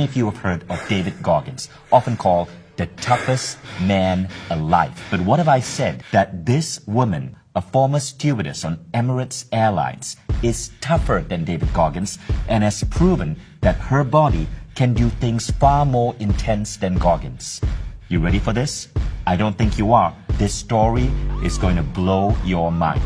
many of you have heard of David Goggins, often called the toughest man alive. But what if I said that this woman, a former stewardess on Emirates Airlines, is tougher than David Goggins and has proven that her body can do things far more intense than Goggins? You ready for this? I don't think you are. This story is going to blow your mind.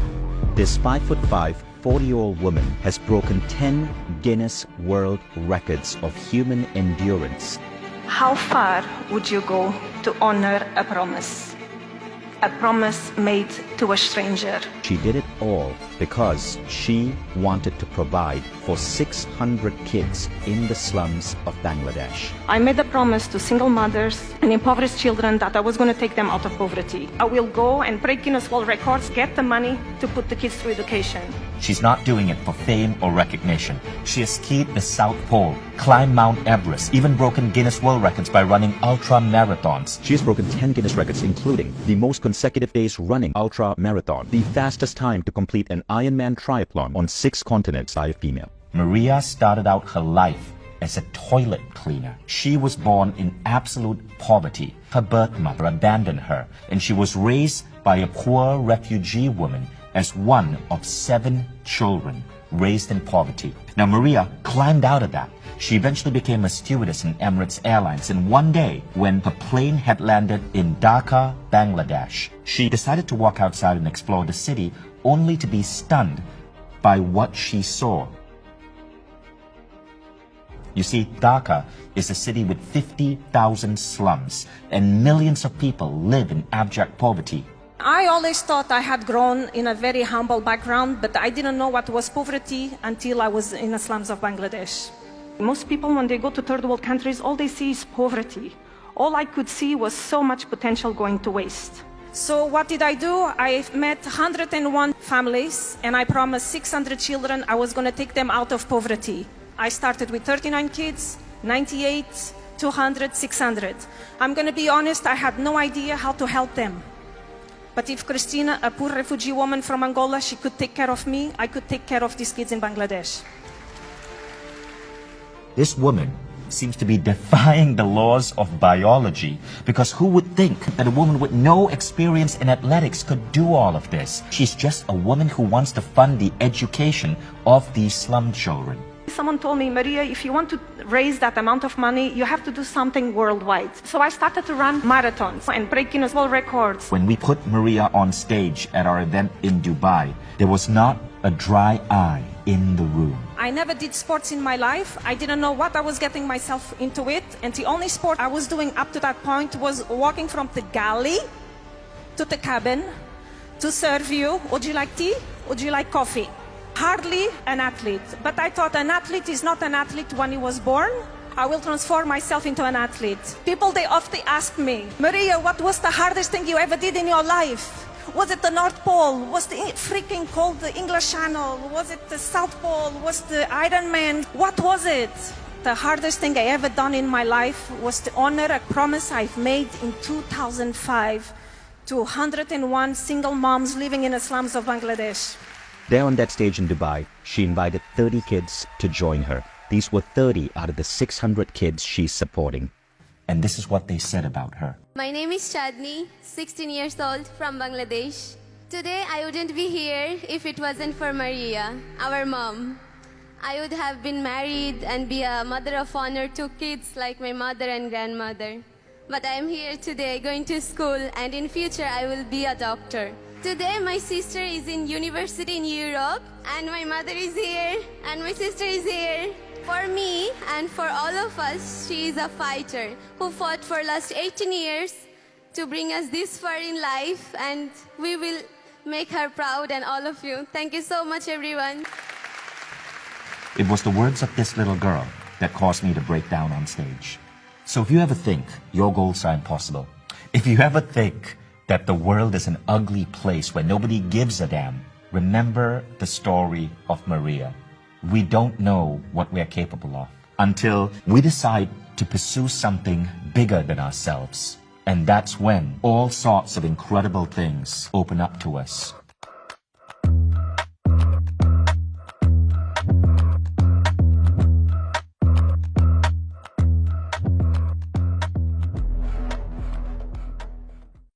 This 5'5", 40-year-old woman has broken 10 Guinness World Records of human endurance. How far would you go to honor a promise? A promise made to a stranger. She did it all because she wanted to provide for 600 kids in the slums of Bangladesh. I made a promise to single mothers and impoverished children that I was going to take them out of poverty. I will go and break Guinness World Records, get the money to put the kids through education. She's not doing it for fame or recognition. She has skied the South Pole, climbed Mount Everest, even broken Guinness World Records by running ultra marathons. She has broken 10 Guinness records, including the most consecutive days running ultra marathon, the fastest time to complete an Ironman triathlon on 6 continents by a female. Maria started out her life as a toilet cleaner. She was born in absolute poverty. Her birth mother abandoned her, and she was raised by a poor refugee woman as one of 7 children raised in poverty. Now, Maria climbed out of that. She eventually became a stewardess in Emirates Airlines, and one day, when her plane had landed in Dhaka, Bangladesh, she decided to walk outside and explore the city, only to be stunned by what she saw. You see, Dhaka is a city with 50,000 slums, and millions of people live in abject poverty. I always thought I had grown in a very humble background, but I didn't know what was poverty until I was in the slums of Bangladesh. Most people, when they go to third world countries, all they see is poverty. All I could see was so much potential going to waste. So what did I do? I met 101 families, and I promised 600 children I was going to take them out of poverty. I started with 39 kids, 98, 200, 600. I'm going to be honest, I had no idea how to help them. But if Christina, a poor refugee woman from Angola, she could take care of me, I could take care of these kids in Bangladesh. This woman seems to be defying the laws of biology, because who would think that a woman with no experience in athletics could do all of this? She's just a woman who wants to fund the education of these slum children. Someone told me, Maria, if you want to raise that amount of money, you have to do something worldwide. So I started to run marathons and break Guinness World Records. When we put Maria on stage at our event in Dubai, there was not a dry eye in the room. I never did sports in my life. I didn't know what I was getting myself into it. And the only sport I was doing up to that point was walking from the galley to the cabin to serve you. Would you like tea? Would you like coffee? Hardly an athlete, but I thought an athlete is not an athlete when he was born. I will transform myself into an athlete. People, they often ask me, Maria, what was the hardest thing you ever did in your life? Was it the North Pole? Was the freaking cold the English Channel? Was it the South Pole? Was the Ironman? What was it? The hardest thing I ever done in my life was to honor a promise I've made in 2005 to 101 single moms living in the slums of Bangladesh. There on that stage in Dubai, she invited 30 kids to join her. These were 30 out of the 600 kids she's supporting. And this is what they said about her. My name is Chadni, 16 years old, from Bangladesh. Today I wouldn't be here if it wasn't for Maria, our mom. I would have been married and be a mother of honor to kids like my mother and grandmother. But I am here today going to school, and in future I will be a doctor. Today my sister is in university in Europe, and my mother is here, and my sister is here. For me and for all of us, she is a fighter who fought for last 18 years to bring us this far in life, and we will make her proud, and all of you. Thank you so much, everyone. It was the words of this little girl that caused me to break down on stage. So if you ever think your goals are impossible, if you ever think that the world is an ugly place where nobody gives a damn, remember the story of Maria. We don't know what we're capable of until we decide to pursue something bigger than ourselves. And that's when all sorts of incredible things open up to us.